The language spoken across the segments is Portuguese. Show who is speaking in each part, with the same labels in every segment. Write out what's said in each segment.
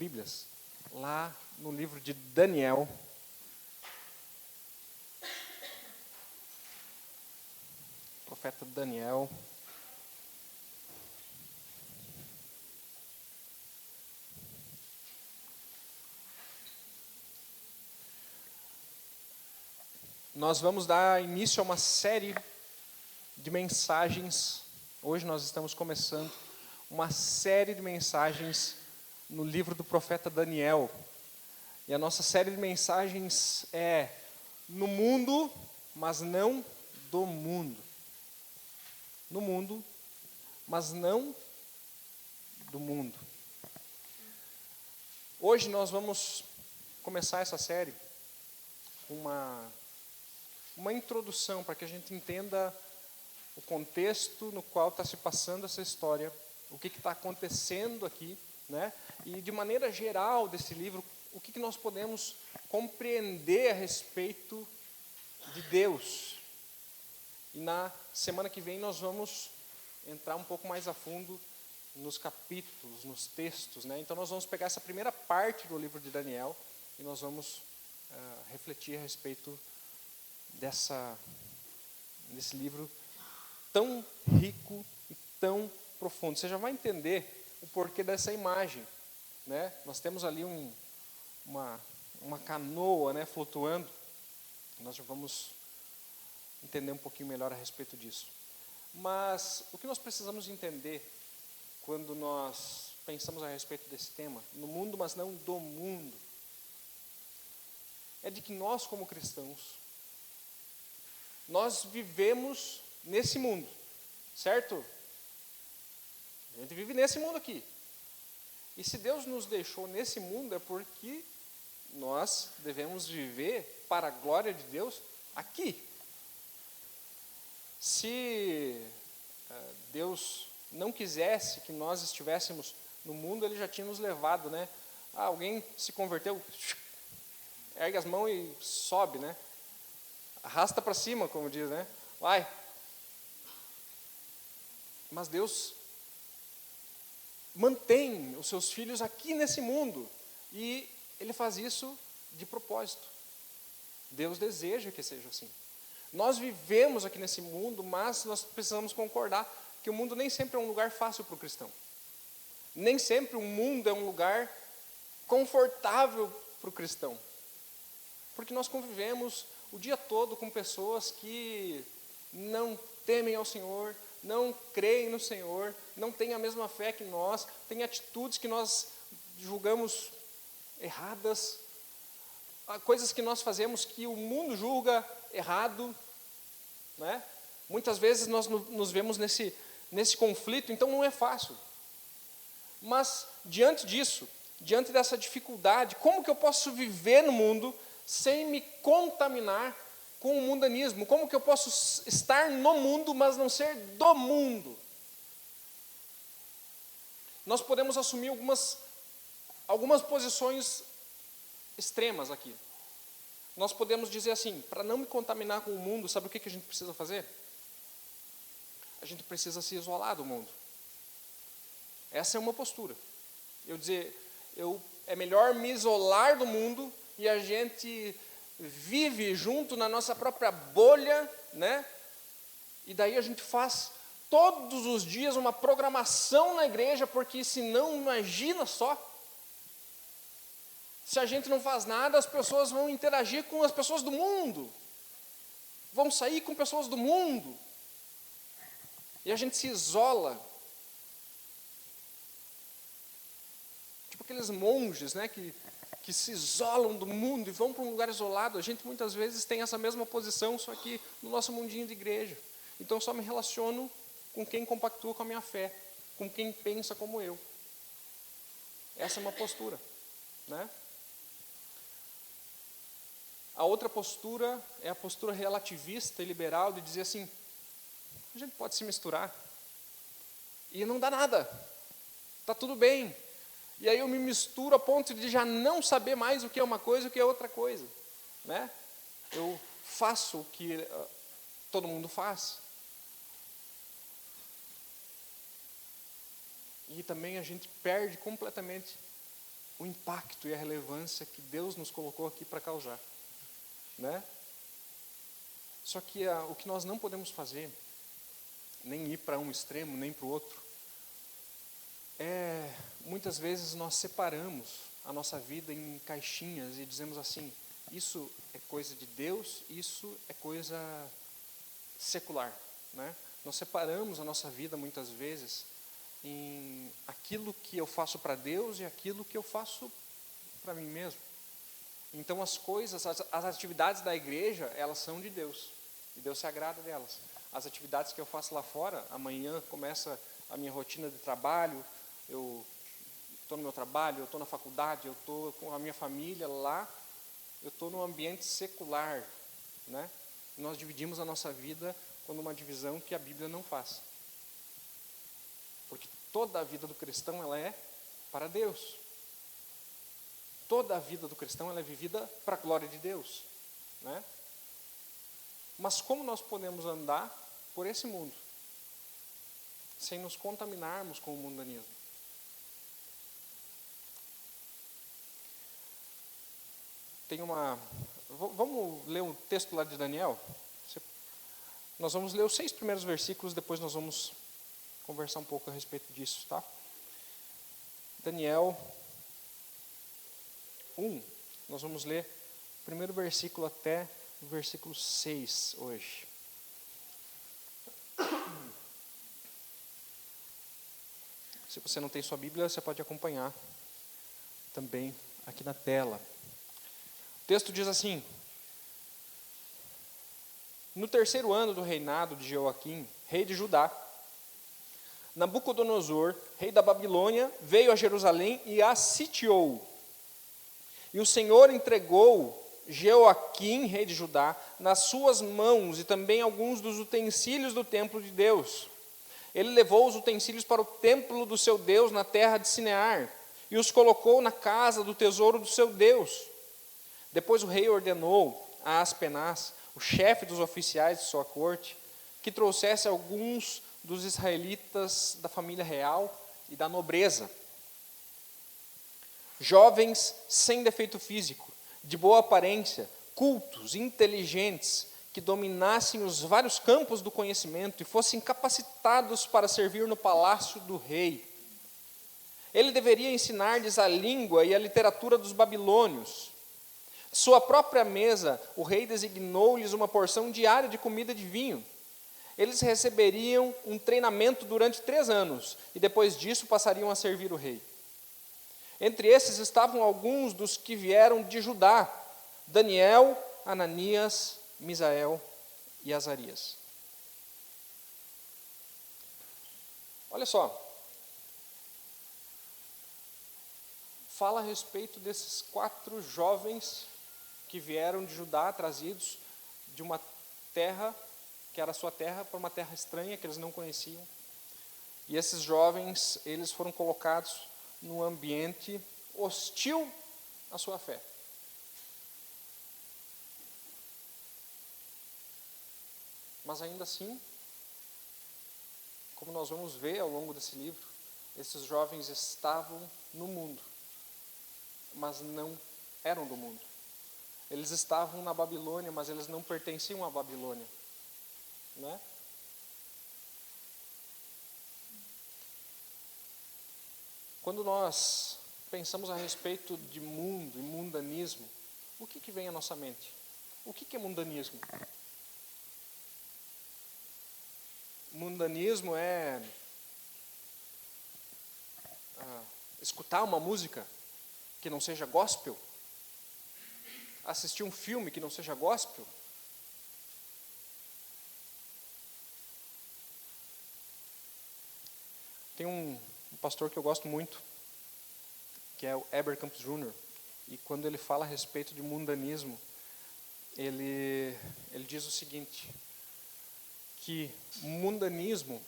Speaker 1: Bíblias, lá no livro de Daniel. Profeta Daniel. Nós vamos dar início a uma série de mensagens. Hoje nós estamos começando uma série de mensagens no livro do profeta Daniel. E a nossa série de mensagens é No Mundo, mas não do mundo. No mundo, mas não do mundo. Hoje nós vamos começar essa série com uma introdução para que a gente entenda o contexto no qual está se passando essa história, o que está acontecendo aqui, né? E de maneira geral desse livro, o que nós podemos compreender a respeito de Deus. E na semana que vem nós vamos entrar um pouco mais a fundo nos capítulos, nos textos, né? Então nós vamos pegar essa primeira parte do livro de Daniel e nós vamos refletir a respeito desse livro tão rico e tão profundo. Você já vai entender o porquê dessa imagem, né? Nós temos ali uma canoa, né, flutuando. Nós já vamos entender um pouquinho melhor a respeito disso. Mas o que nós precisamos entender quando nós pensamos a respeito desse tema, no mundo, mas não do mundo, é de que nós, como cristãos, nós vivemos nesse mundo, certo? A gente vive nesse mundo aqui. E se Deus nos deixou nesse mundo, é porque nós devemos viver para a glória de Deus aqui. Se Deus não quisesse que nós estivéssemos no mundo, Ele já tinha nos levado, né? Alguém se converteu, ergue as mãos e sobe, né? Arrasta para cima, como diz, né? Vai. Mas Deus mantém os seus filhos aqui nesse mundo. E Ele faz isso de propósito. Deus deseja que seja assim. Nós vivemos aqui nesse mundo, mas nós precisamos concordar que o mundo nem sempre é um lugar fácil para o cristão. Nem sempre o mundo é um lugar confortável para o cristão. Porque nós convivemos o dia todo com pessoas que não temem ao Senhor, não creem no Senhor, não têm a mesma fé que nós, têm atitudes que nós julgamos erradas, coisas que nós fazemos que o mundo julga errado, né? Muitas vezes nós nos vemos nesse conflito, então não é fácil. Mas diante disso, diante dessa dificuldade, como que eu posso viver no mundo sem me contaminar com o mundanismo? Como que eu posso estar no mundo, mas não ser do mundo? Nós podemos assumir algumas posições extremas aqui. Nós podemos dizer assim, para não me contaminar com o mundo, sabe o que a gente precisa fazer? A gente precisa se isolar do mundo. Essa é uma postura. É melhor me isolar do mundo e a gente vive junto na nossa própria bolha, né? E daí a gente faz todos os dias uma programação na igreja, porque senão, imagina só, se a gente não faz nada, as pessoas vão interagir com as pessoas do mundo, vão sair com pessoas do mundo, e a gente se isola. Tipo aqueles monges, né, que se isolam do mundo e vão para um lugar isolado. A gente muitas vezes tem essa mesma posição, só que no nosso mundinho de igreja. Então eu só me relaciono com quem compactua com a minha fé, com quem pensa como eu. Essa é uma postura, né? A outra postura é a postura relativista e liberal de dizer assim, a gente pode se misturar e não dá nada, está tudo bem. E aí eu me misturo a ponto de já não saber mais o que é uma coisa e o que é outra coisa, né? Eu faço o que todo mundo faz. E também a gente perde completamente o impacto e a relevância que Deus nos colocou aqui para causar, né? Só que o que nós não podemos fazer, nem ir para um extremo, nem para o outro, muitas vezes nós separamos a nossa vida em caixinhas e dizemos assim, isso é coisa de Deus, isso é coisa secular, né? Nós separamos a nossa vida muitas vezes em aquilo que eu faço para Deus e aquilo que eu faço para mim mesmo. Então as coisas, as atividades da igreja, elas são de Deus, e Deus se agrada delas. As atividades que eu faço lá fora, amanhã começa a minha rotina de trabalho, eu estou no meu trabalho, eu estou na faculdade, eu estou com a minha família lá, eu estou num ambiente secular, né? Nós dividimos a nossa vida com uma divisão que a Bíblia não faz. Porque toda a vida do cristão ela é para Deus. Toda a vida do cristão ela é vivida para a glória de Deus, né? Mas como nós podemos andar por esse mundo sem nos contaminarmos com o mundanismo? Vamos ler um texto lá de Daniel? Nós vamos ler os 6 primeiros versículos, depois nós vamos conversar um pouco a respeito disso, tá? Daniel 1, nós vamos ler o primeiro versículo até o versículo 6 hoje. Se você não tem sua Bíblia, você pode acompanhar também aqui na tela. O texto diz assim: no 3º ano do reinado de Jeoaquim, rei de Judá, Nabucodonosor, rei da Babilônia, veio a Jerusalém e a sitiou. E o Senhor entregou Jeoaquim, rei de Judá, nas suas mãos e também alguns dos utensílios do templo de Deus. Ele levou os utensílios para o templo do seu Deus na terra de Sinear e os colocou na casa do tesouro do seu Deus. Depois o rei ordenou a Aspenaz, o chefe dos oficiais de sua corte, que trouxesse alguns dos israelitas da família real e da nobreza, jovens sem defeito físico, de boa aparência, cultos, inteligentes, que dominassem os vários campos do conhecimento e fossem capacitados para servir no palácio do rei. Ele deveria ensinar-lhes a língua e a literatura dos babilônios. Sua própria mesa, o rei designou-lhes uma porção diária de comida e de vinho. Eles receberiam um treinamento durante 3 anos, e depois disso passariam a servir o rei. Entre esses estavam alguns dos que vieram de Judá: Daniel, Ananias, Misael e Azarias. Olha só. Fala a respeito desses 4 jovens que vieram de Judá, trazidos de uma terra, que era a sua terra, para uma terra estranha, que eles não conheciam. E esses jovens, eles foram colocados num ambiente hostil à sua fé. Mas ainda assim, como nós vamos ver ao longo desse livro, esses jovens estavam no mundo, mas não eram do mundo. Eles estavam na Babilônia, mas eles não pertenciam à Babilônia, né? Quando nós pensamos a respeito de mundo e mundanismo, o que vem à nossa mente? O que é mundanismo? Mundanismo é escutar uma música que não seja gospel? Assistir um filme que não seja gospel? Tem um pastor que eu gosto muito, que é o Heber Campos Jr., e quando ele fala a respeito de mundanismo, ele diz o seguinte, que mundanismo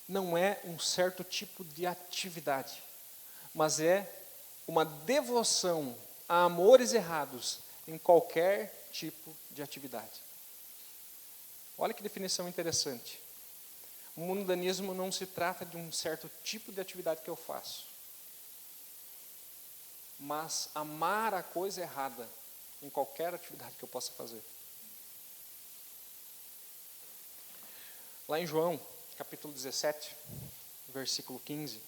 Speaker 1: não é um certo tipo de atividade, mas é uma devoção a amores errados em qualquer tipo de atividade. Olha que definição interessante. O mundanismo não se trata de um certo tipo de atividade que eu faço. mas amar a coisa errada em qualquer atividade que eu possa fazer. Lá em João, capítulo 17, versículo 15,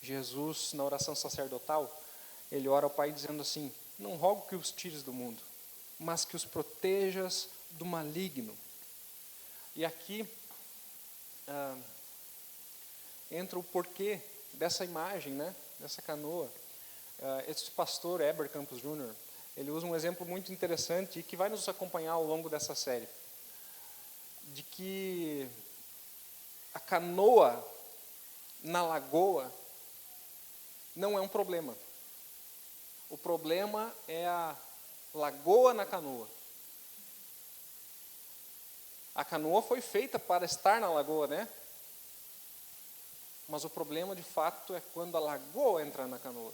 Speaker 1: Jesus, na oração sacerdotal, ele ora ao Pai dizendo assim: não rogo que os tires do mundo, mas que os protejas do maligno. E aqui entra o porquê dessa imagem, né, dessa canoa. Esse pastor Heber Campos Jr., ele usa um exemplo muito interessante e que vai nos acompanhar ao longo dessa série, de que a canoa na lagoa não é um problema. O problema é a lagoa na canoa. A canoa foi feita para estar na lagoa, né? Mas o problema, de fato, é quando a lagoa entra na canoa.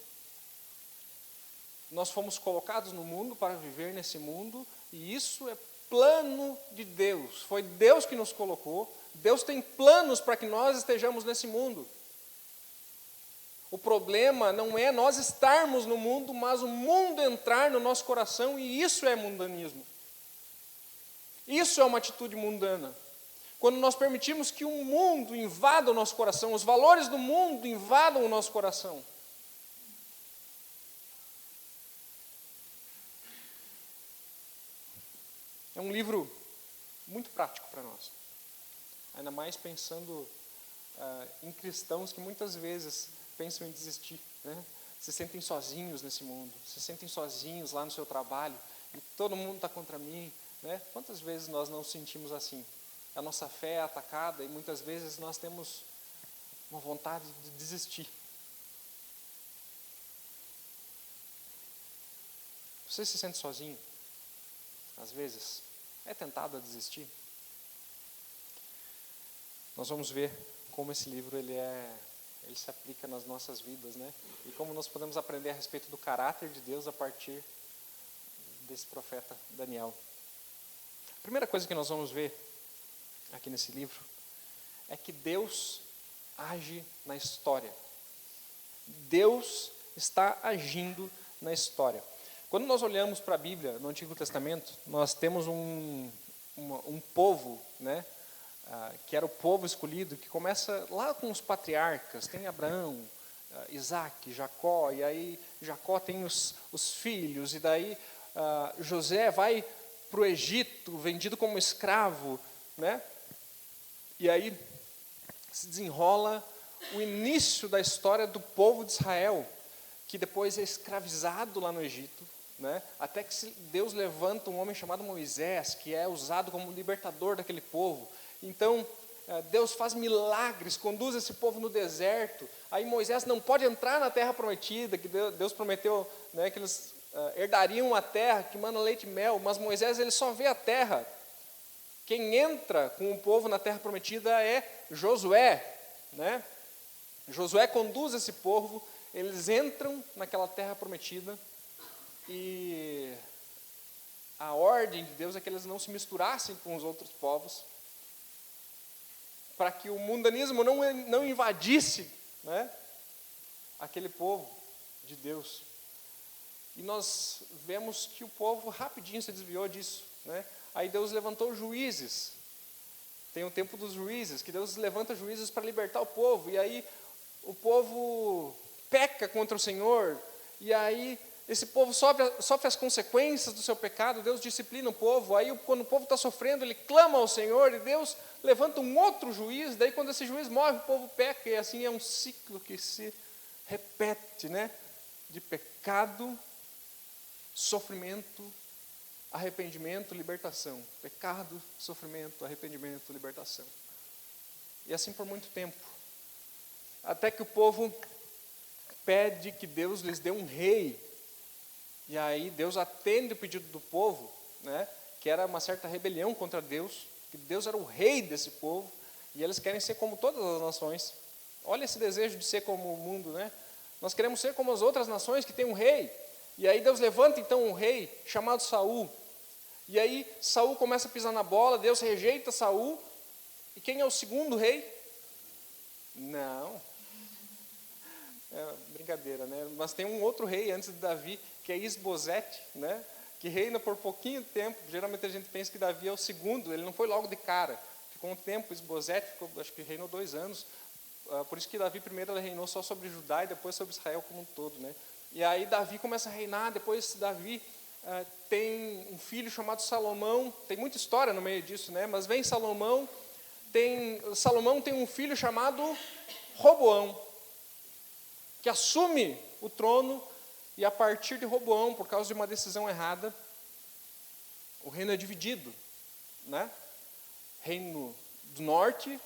Speaker 1: Nós fomos colocados no mundo para viver nesse mundo, e isso é plano de Deus. Foi Deus que nos colocou. Deus tem planos para que nós estejamos nesse mundo. O problema não é nós estarmos no mundo, mas o mundo entrar no nosso coração, e isso é mundanismo. Isso é uma atitude mundana. Quando nós permitimos que o mundo invada o nosso coração, os valores do mundo invadam o nosso coração. É um livro muito prático para nós. Ainda mais pensando em cristãos que muitas vezes pensam em desistir, né? Se sentem sozinhos nesse mundo, se sentem sozinhos lá no seu trabalho, e todo mundo está contra mim, né? Quantas vezes nós não nos sentimos assim? A nossa fé é atacada e muitas vezes nós temos uma vontade de desistir. Você se sente sozinho? Às vezes, é tentado a desistir? Nós vamos ver como esse livro ele se aplica nas nossas vidas, né? E como nós podemos aprender a respeito do caráter de Deus a partir desse profeta Daniel. A primeira coisa que nós vamos ver aqui nesse livro é que Deus age na história. Deus está agindo na história. Quando nós olhamos para a Bíblia, no Antigo Testamento, nós temos um povo, né, que era o povo escolhido, que começa lá com os patriarcas, tem Abraão, Isaac, Jacó, e aí Jacó tem os filhos, e daí José vai para o Egito, vendido como escravo, né? E aí se desenrola o início da história do povo de Israel, que depois é escravizado lá no Egito, né? Até que Deus levanta um homem chamado Moisés, que é usado como libertador daquele povo. Então, Deus faz milagres, conduz esse povo no deserto. Aí Moisés não pode entrar na terra prometida, que Deus prometeu, né, que eles herdariam a terra que mana leite e mel, mas Moisés ele só vê a terra. Quem entra com o povo na terra prometida é Josué, né? Josué conduz esse povo, eles entram naquela terra prometida, e a ordem de Deus é que eles não se misturassem com os outros povos, para que o mundanismo não invadisse, né, aquele povo de Deus. E nós vemos que o povo rapidinho se desviou disso, né? Aí Deus levantou juízes. Tem o tempo dos juízes, que Deus levanta juízes para libertar o povo. E aí o povo peca contra o Senhor. E aí esse povo sofre as consequências do seu pecado. Deus disciplina o povo. Aí quando o povo está sofrendo, ele clama ao Senhor. E Deus levanta um outro juiz. Daí quando esse juiz morre, o povo peca. E assim é um ciclo que se repete, né? De pecado, sofrimento, arrependimento, libertação. Pecado, sofrimento, arrependimento, libertação. E assim por muito tempo. Até que o povo pede que Deus lhes dê um rei. E aí Deus atende o pedido do povo, né, que era uma certa rebelião contra Deus, que Deus era o rei desse povo, e eles querem ser como todas as nações. Olha esse desejo de ser como o mundo, né? Nós queremos ser como as outras nações que têm um rei. E aí Deus levanta então um rei chamado Saul. E aí Saul começa a pisar na bola, Deus rejeita Saul. E quem é o segundo rei? Não. brincadeira, né? Mas tem um outro rei antes de Davi, que é Isbosete, né? Que reina por pouquinho tempo. Geralmente a gente pensa que Davi é o segundo, ele não foi logo de cara. Ficou um tempo, Isbosete, acho que reinou 2 anos. Por isso que Davi primeiro ele reinou só sobre Judá e depois sobre Israel como um todo, né? E aí Davi começa a reinar, depois Davi tem um filho chamado Salomão, tem muita história no meio disso, né? Mas vem Salomão tem um filho chamado Roboão, que assume o trono, e a partir de Roboão, por causa de uma decisão errada, o reino é dividido, né? Reino do norte,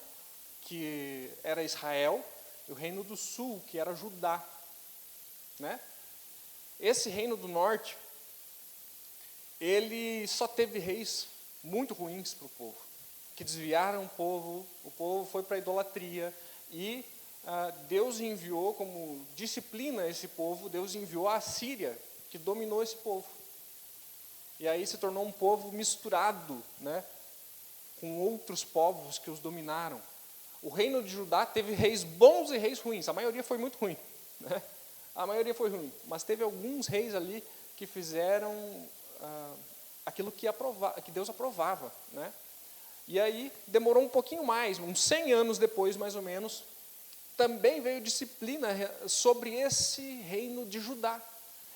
Speaker 1: que era Israel, e o reino do sul, que era Judá, né? Esse reino do norte, ele só teve reis muito ruins para o povo, que desviaram o povo foi para a idolatria, e Deus enviou como disciplina esse povo, Deus enviou a Assíria, que dominou esse povo. E aí se tornou um povo misturado, né, com outros povos que os dominaram. O reino de Judá teve reis bons e reis ruins, a maioria foi muito ruim, né? A maioria foi ruim, mas teve alguns reis ali que fizeram aquilo que Deus aprovava, né? E aí demorou um pouquinho mais, uns 100 anos depois, mais ou menos, também veio disciplina sobre esse reino de Judá.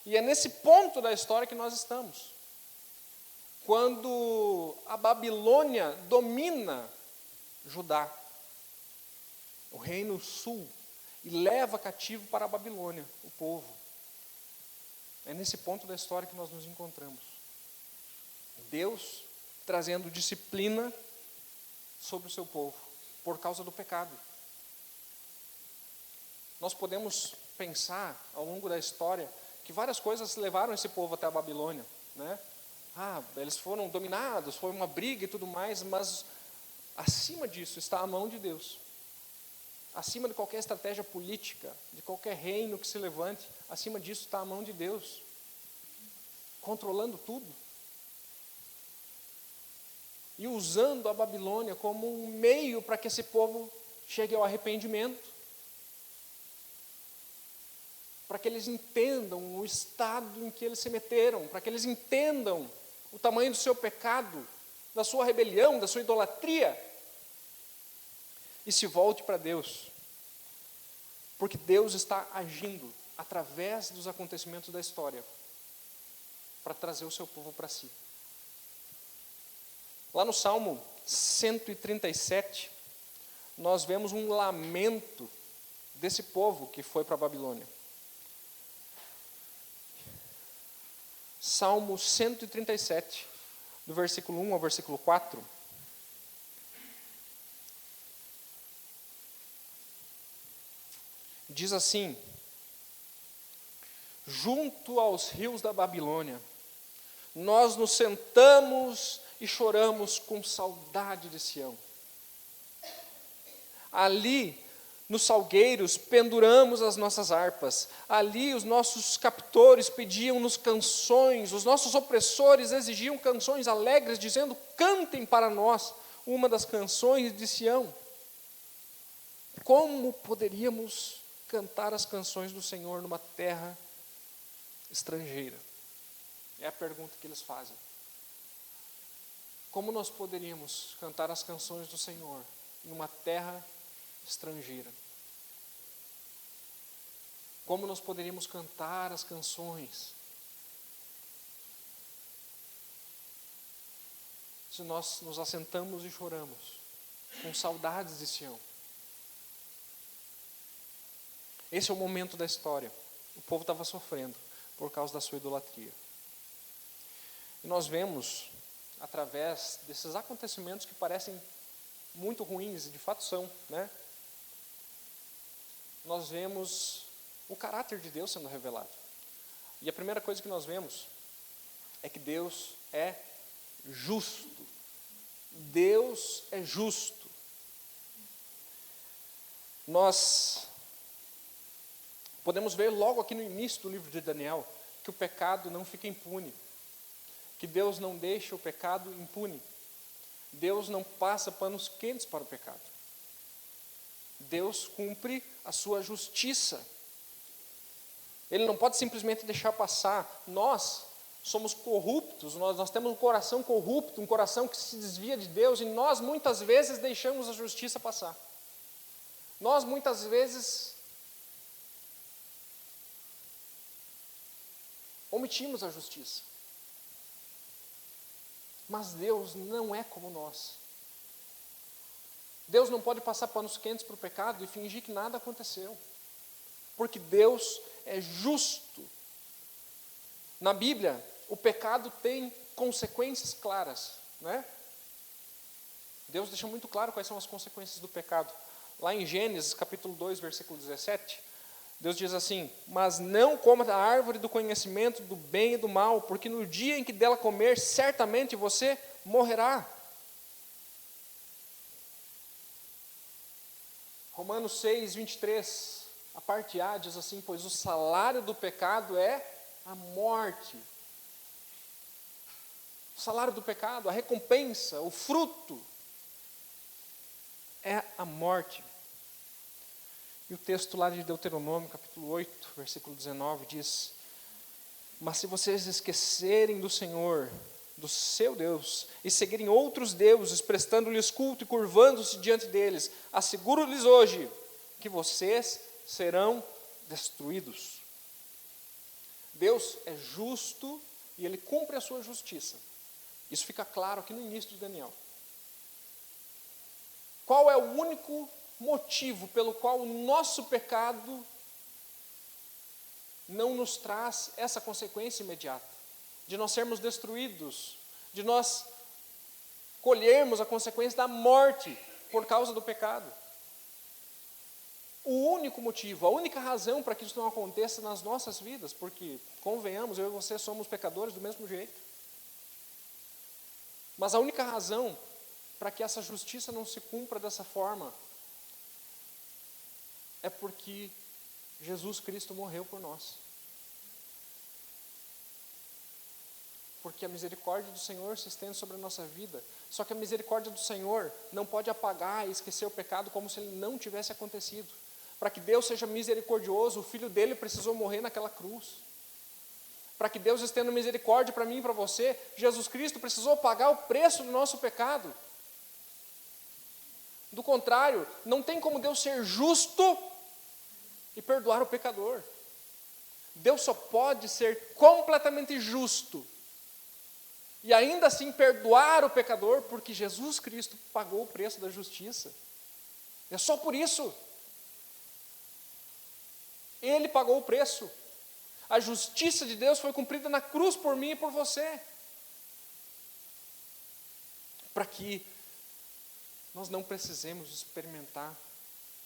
Speaker 1: E é nesse ponto da história que nós estamos. Quando a Babilônia domina Judá, o reino sul, e leva cativo para a Babilônia, o povo. É nesse ponto da história que nós nos encontramos. Deus trazendo disciplina sobre o seu povo, por causa do pecado. Nós podemos pensar, ao longo da história, que várias coisas levaram esse povo até a Babilônia, né? Eles foram dominados, foi uma briga e tudo mais, mas acima disso está a mão de Deus. Acima de qualquer estratégia política, de qualquer reino que se levante, acima disso está a mão de Deus, controlando tudo. E usando a Babilônia como um meio para que esse povo chegue ao arrependimento, para que eles entendam o estado em que eles se meteram, para que eles entendam o tamanho do seu pecado, da sua rebelião, da sua idolatria, e se volte para Deus, porque Deus está agindo através dos acontecimentos da história, para trazer o seu povo para si. Lá no Salmo 137, nós vemos um lamento desse povo que foi para a Babilônia. Salmo 137, do versículo 1 ao versículo 4. Diz assim: junto aos rios da Babilônia, nós nos sentamos e choramos com saudade de Sião. Ali, nos salgueiros, penduramos as nossas harpas. Ali, os nossos captores pediam-nos canções, os nossos opressores exigiam canções alegres, dizendo: cantem para nós uma das canções de Sião. Como poderíamos cantar as canções do Senhor numa terra estrangeira? É a pergunta que eles fazem. Como nós poderíamos cantar as canções do Senhor numa terra estrangeira? Como nós poderíamos cantar as canções se nós nos assentamos e choramos com saudades de Sião? Esse é o momento da história. O povo estava sofrendo por causa da sua idolatria. E nós vemos, através desses acontecimentos que parecem muito ruins, e de fato são, né? Nós vemos o caráter de Deus sendo revelado. E a primeira coisa que nós vemos é que Deus é justo. Deus é justo. Nós podemos ver logo aqui no início do livro de Daniel que o pecado não fica impune, que Deus não deixa o pecado impune. Deus não passa panos quentes para o pecado. Deus cumpre a sua justiça. Ele não pode simplesmente deixar passar. Nós somos corruptos, nós temos um coração corrupto, um coração que se desvia de Deus, e nós muitas vezes deixamos a justiça passar. Nós muitas vezes omitimos a justiça. Mas Deus não é como nós. Deus não pode passar panos quentes para o pecado e fingir que nada aconteceu. Porque Deus é justo. Na Bíblia, o pecado tem consequências claras, né? Deus deixa muito claro quais são as consequências do pecado. Lá em Gênesis, capítulo 2, versículo 17, Deus diz assim: mas não coma da árvore do conhecimento do bem e do mal, porque no dia em que dela comer, certamente você morrerá. Romanos 6, 23, a parte A diz assim: pois o salário do pecado é a morte. O salário do pecado, a recompensa, o fruto, é a morte. E o texto lá de Deuteronômio, capítulo 8, versículo 19, diz: mas se vocês esquecerem do Senhor, do seu Deus, e seguirem outros deuses, prestando-lhes culto e curvando-se diante deles, asseguro-lhes hoje que vocês serão destruídos. Deus é justo e Ele cumpre a sua justiça. Isso fica claro aqui no início de Daniel. Qual é o único motivo pelo qual o nosso pecado não nos traz essa consequência imediata? De nós sermos destruídos, de nós colhermos a consequência da morte por causa do pecado. O único motivo, a única razão para que isso não aconteça nas nossas vidas, porque, convenhamos, eu e você somos pecadores do mesmo jeito. Mas a única razão para que essa justiça não se cumpra dessa forma é porque Jesus Cristo morreu por nós. Porque a misericórdia do Senhor se estende sobre a nossa vida. Só que a misericórdia do Senhor não pode apagar e esquecer o pecado como se ele não tivesse acontecido. Para que Deus seja misericordioso, o Filho dele precisou morrer naquela cruz. Para que Deus estenda misericórdia para mim e para você, Jesus Cristo precisou pagar o preço do nosso pecado. Do contrário, não tem como Deus ser justo e perdoar o pecador. Deus só pode ser completamente justo e ainda assim perdoar o pecador, porque Jesus Cristo pagou o preço da justiça. É só por isso. Ele pagou o preço. A justiça de Deus foi cumprida na cruz por mim e por você. Para que nós não precisemos experimentar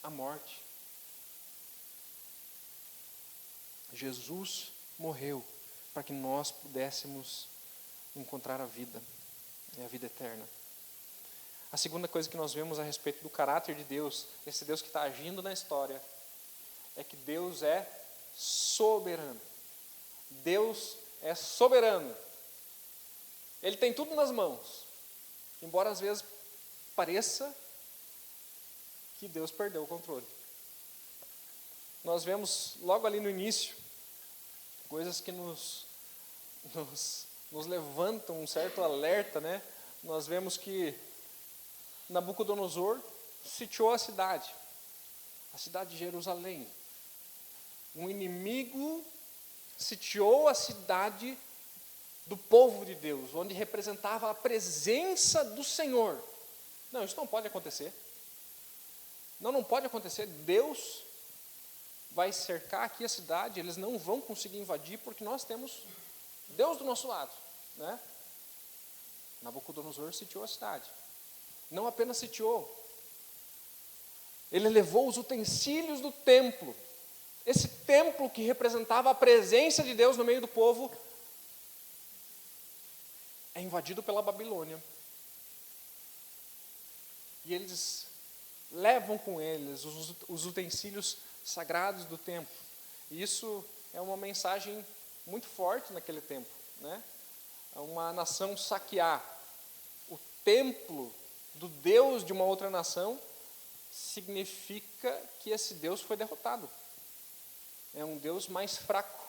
Speaker 1: a morte. Jesus morreu para que nós pudéssemos encontrar a vida, e a vida eterna. A segunda coisa que nós vemos a respeito do caráter de Deus, esse Deus que está agindo na história, é que Deus é soberano. Deus é soberano. Ele tem tudo nas mãos, embora às vezes pareça que Deus perdeu o controle. Nós vemos logo ali no início coisas que nos levantam um certo alerta, né? Nós vemos que Nabucodonosor sitiou a cidade de Jerusalém. Um inimigo sitiou a cidade do povo de Deus, onde representava a presença do Senhor. Não, isso não pode acontecer. Não pode acontecer. Deus vai cercar aqui a cidade, eles não vão conseguir invadir, porque nós temos Deus do nosso lado, né? Nabucodonosor sitiou a cidade. Não apenas sitiou, ele levou os utensílios do templo. Esse templo que representava a presença de Deus no meio do povo é invadido pela Babilônia. E eles levam com eles os utensílios sagrados do templo. E isso é uma mensagem muito forte naquele tempo, né? É uma nação saquear o templo do Deus de uma outra nação significa que esse Deus foi derrotado. é um Deus mais fraco.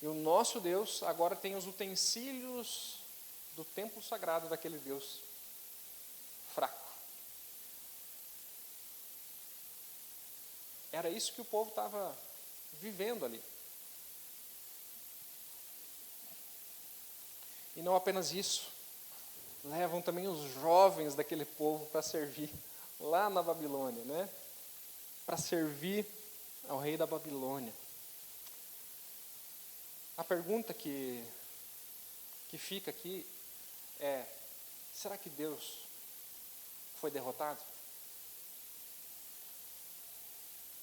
Speaker 1: E o nosso Deus agora tem os utensílios do templo sagrado daquele Deus fraco. Era isso que o povo estava vivendo ali. E não apenas isso, levam também os jovens daquele povo para servir lá na Babilônia, né? Para servir ao rei da Babilônia. A pergunta que fica aqui é: será que Deus foi derrotado?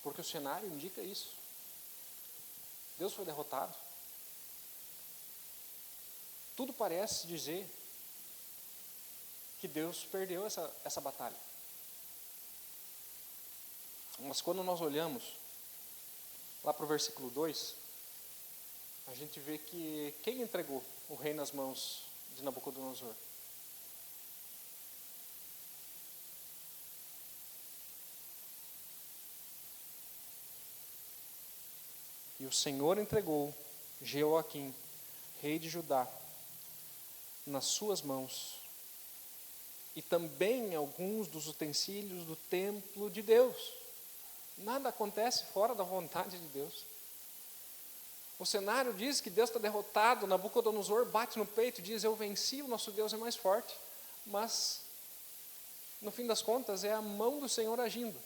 Speaker 1: Porque o cenário indica isso. Deus foi derrotado. Tudo parece dizer que Deus perdeu essa batalha. Mas quando nós olhamos lá para o versículo 2, a gente vê que quem entregou o rei nas mãos de Nabucodonosor? E o Senhor entregou Jeoaquim, rei de Judá, nas suas mãos, e também alguns dos utensílios do templo de Deus. Nada acontece fora da vontade de Deus. O cenário diz que Deus está derrotado. Nabucodonosor bate no peito e diz: eu venci, o nosso Deus é mais forte. Mas, no fim das contas, é a mão do Senhor agindo.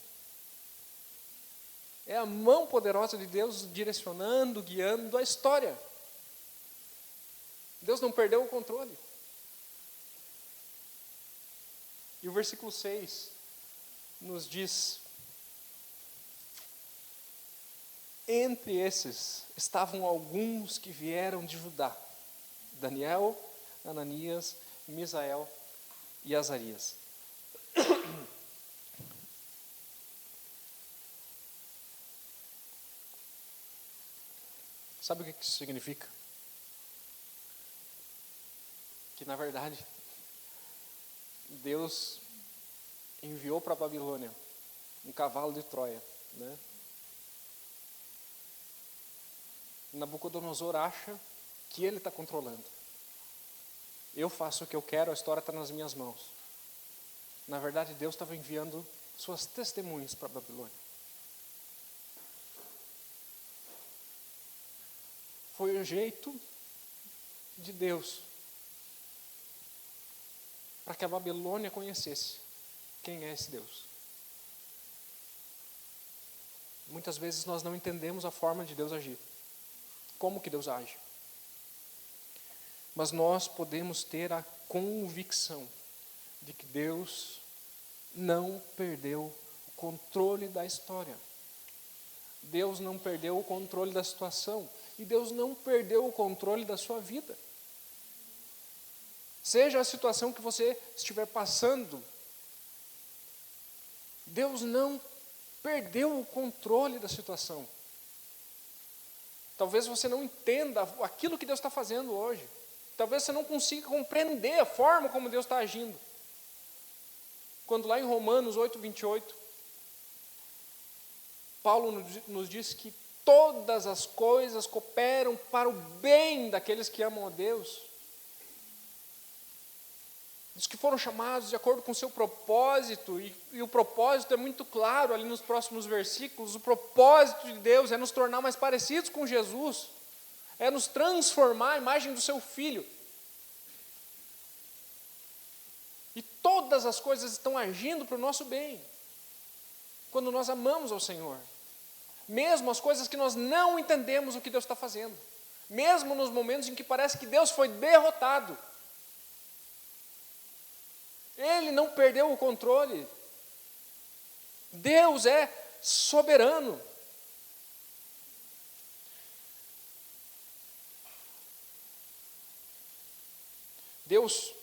Speaker 1: É a mão poderosa de Deus direcionando, guiando a história. Deus não perdeu o controle. E o versículo 6 nos diz: entre esses estavam alguns que vieram de Judá: Daniel, Ananias, Misael e Azarias. Sabe o que isso significa? Que, na verdade, Deus enviou para a Babilônia um cavalo de Troia, né? Nabucodonosor acha que ele está controlando. Eu faço o que eu quero, a história está nas minhas mãos. Na verdade, Deus estava enviando suas testemunhas para a Babilônia. Foi o jeito de Deus para que a Babilônia conhecesse quem é esse Deus. Muitas vezes nós não entendemos a forma de Deus agir, como que Deus age. Mas nós podemos ter a convicção de que Deus não perdeu o controle da história. Deus não perdeu o controle da situação. E Deus não perdeu o controle da sua vida. Seja a situação que você estiver passando, Deus não perdeu o controle da situação. Talvez você não entenda aquilo que Deus está fazendo hoje. Talvez você não consiga compreender a forma como Deus está agindo. Quando lá em Romanos 8:28, Paulo nos diz que todas as coisas cooperam para o bem daqueles que amam a Deus. Os que foram chamados de acordo com o seu propósito, e o propósito é muito claro ali nos próximos versículos. O propósito de Deus é nos tornar mais parecidos com Jesus, é nos transformar à imagem do seu Filho. E todas as coisas estão agindo para o nosso bem, quando nós amamos ao Senhor. Mesmo as coisas que nós não entendemos o que Deus está fazendo, mesmo nos momentos em que parece que Deus foi derrotado, Ele não perdeu o controle. Deus é soberano. Deus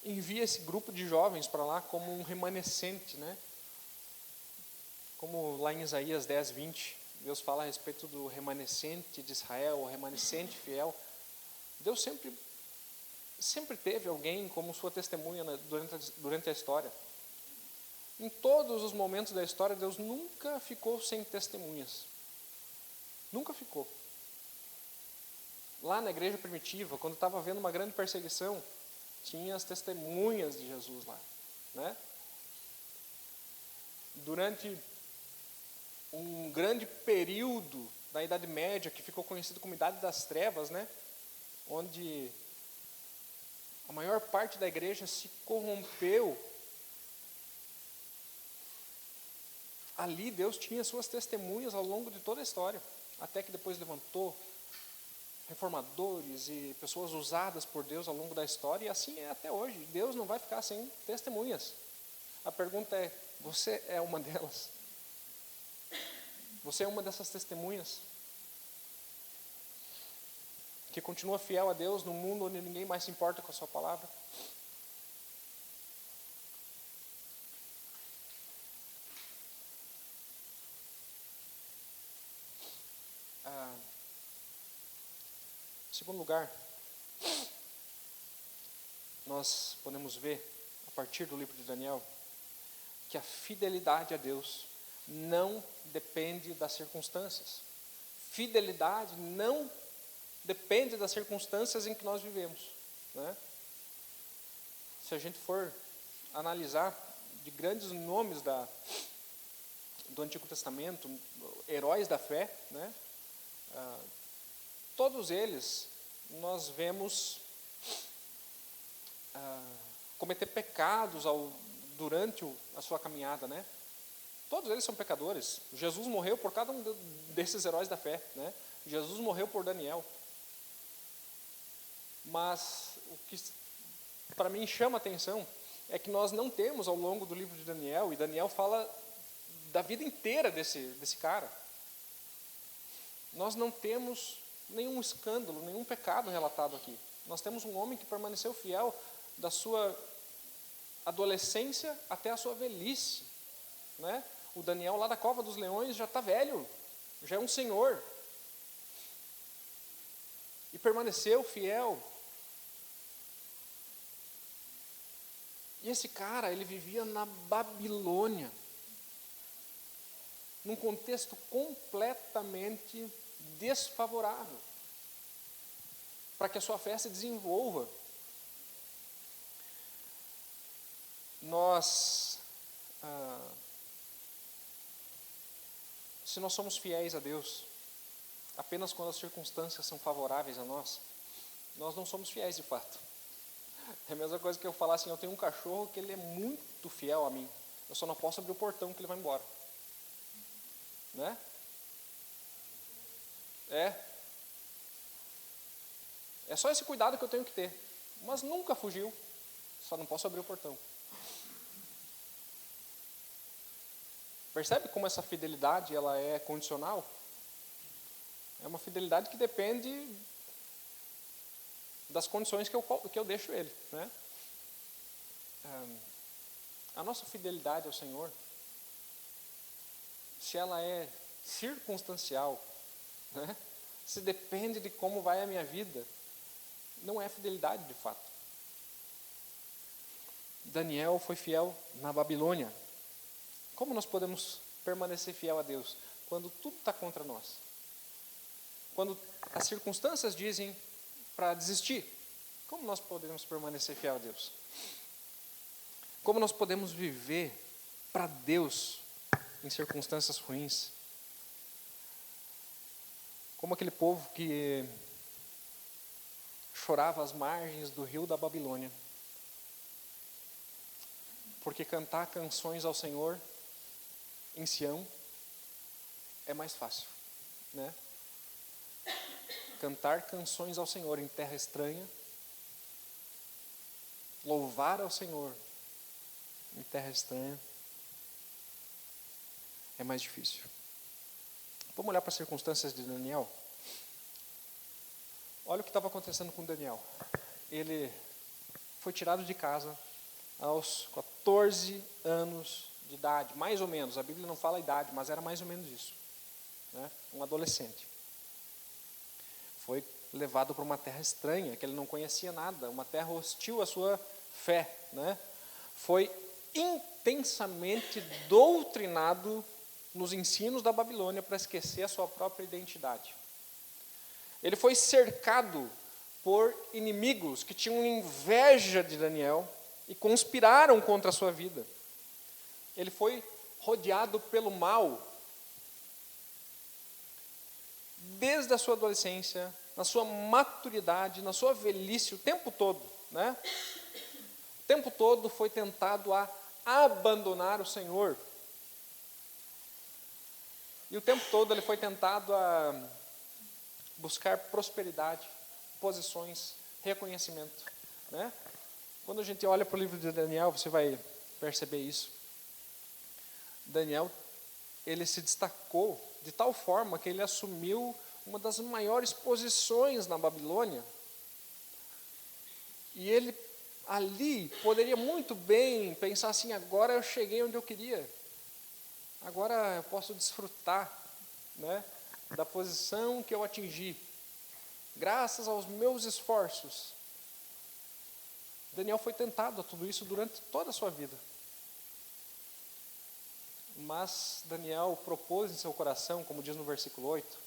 Speaker 1: envia esse grupo de jovens para lá como um remanescente, né? Como lá em Isaías 10:20, Deus fala a respeito do remanescente de Israel, o remanescente fiel. Deus sempre teve alguém como sua testemunha durante a história. Em todos os momentos da história, Deus nunca ficou sem testemunhas. Nunca ficou. Lá na igreja primitiva, quando estava havendo uma grande perseguição, tinha as testemunhas de Jesus lá, né? Durante um grande período da Idade Média, que ficou conhecido como Idade das Trevas, né? Onde a maior parte da igreja se corrompeu. Ali Deus tinha suas testemunhas ao longo de toda a história, até que depois levantou reformadores e pessoas usadas por Deus ao longo da história, e assim é até hoje. Deus não vai ficar sem testemunhas. A pergunta é, você é uma delas? Você é uma dessas testemunhas? Que continua fiel a Deus num mundo onde ninguém mais se importa com a sua palavra? Em segundo lugar, nós podemos ver, a partir do livro de Daniel, que a fidelidade a Deus não depende das circunstâncias. Fidelidade não depende das circunstâncias em que nós vivemos, né? Se a gente for analisar de grandes nomes do Antigo Testamento, heróis da fé, né? Todos eles nós vemos cometer pecados durante a sua caminhada, né? Todos eles são pecadores. Jesus morreu por cada um desses heróis da fé, né? Jesus morreu por Daniel. Mas o que para mim chama a atenção é que nós não temos ao longo do livro de Daniel, e Daniel fala da vida inteira desse cara, nós não temos nenhum escândalo, nenhum pecado relatado aqui. Nós temos um homem que permaneceu fiel da sua adolescência até a sua velhice, né? O Daniel lá da cova dos leões já está velho, já é um senhor, e permaneceu fiel. E esse cara, ele vivia na Babilônia, num contexto completamente desfavorável para que a sua fé se desenvolva. Se nós somos fiéis a Deus apenas quando as circunstâncias são favoráveis a nós, nós não somos fiéis de fato. É a mesma coisa que eu falar assim, eu tenho um cachorro que ele é muito fiel a mim, eu só não posso abrir o portão que ele vai embora, né? É só esse cuidado que eu tenho que ter, mas nunca fugiu, só não posso abrir o portão. Percebe como essa fidelidade ela é condicional? É uma fidelidade que depende das condições que eu deixo ele, né? A nossa fidelidade ao Senhor, se ela é circunstancial, né? Se depende de como vai a minha vida, não é fidelidade de fato. Daniel foi fiel na Babilônia. Como nós podemos permanecer fiel a Deus quando tudo está contra nós? Quando as circunstâncias dizem para desistir, como nós podemos permanecer fiel a Deus? Como nós podemos viver para Deus em circunstâncias ruins? Como aquele povo que chorava às margens do rio da Babilônia, porque cantar canções ao Senhor em Sião é mais fácil, né? Cantar canções ao Senhor em terra estranha, louvar ao Senhor em terra estranha, é mais difícil. Vamos olhar para as circunstâncias de Daniel. Olha o que estava acontecendo com Daniel. Ele foi tirado de casa aos 14 anos de idade, mais ou menos. A Bíblia não fala a idade, mas era mais ou menos isso, né? Um adolescente. Foi levado para uma terra estranha, que ele não conhecia nada, uma terra hostil à sua fé, né? Foi intensamente doutrinado nos ensinos da Babilônia para esquecer a sua própria identidade. Ele foi cercado por inimigos que tinham inveja de Daniel e conspiraram contra a sua vida. Ele foi rodeado pelo mal desde a sua adolescência, na sua maturidade, na sua velhice, o tempo todo, né? O tempo todo foi tentado a abandonar o Senhor. E o tempo todo ele foi tentado a buscar prosperidade, posições, reconhecimento, né? Quando a gente olha para o livro de Daniel, você vai perceber isso. Daniel, ele se destacou de tal forma que ele assumiu uma das maiores posições na Babilônia. E ele ali poderia muito bem pensar assim: agora eu cheguei onde eu queria, agora eu posso desfrutar, né, da posição que eu atingi, graças aos meus esforços. Daniel foi tentado a tudo isso durante toda a sua vida. Mas Daniel propôs em seu coração, como diz no versículo 8,